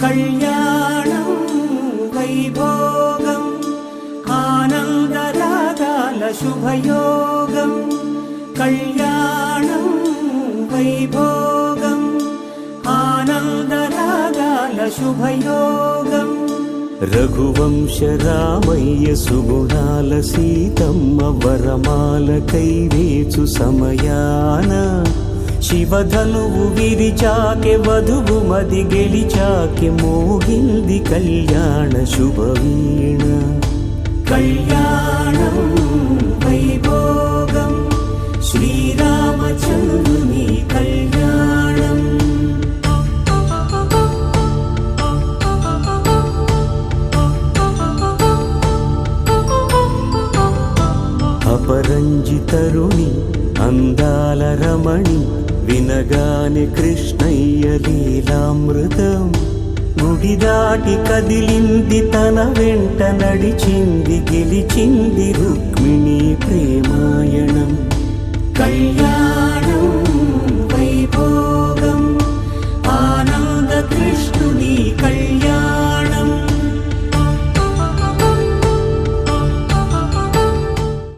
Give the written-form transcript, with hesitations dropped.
కళ్యాణం వైభోగం ఆనందరాగాల శుభయోగం కళ్యాణం వైభోగం ఆనందరాగాల శుభయోగం రఘువంశ రామయ్య సుగుణాల సీతమ్మ వరమాల కైవేచు సమయాన శివధనువు విరిచాకె వధువు మది గెలిచాకె మోగింది కళ్యాణ శుభవీణ కళ్యాణం వైభోగం శ్రీరామచంద్రుని కళ్యాణం అపరంజి తరుణి అందాల రమణి వినగానే కృష్ణయ్య లీలామృతం గుడి దాటి కదిలింది తన వెంట నడిచింది గెలిచింది రుక్మిణీ ప్రేమాయణం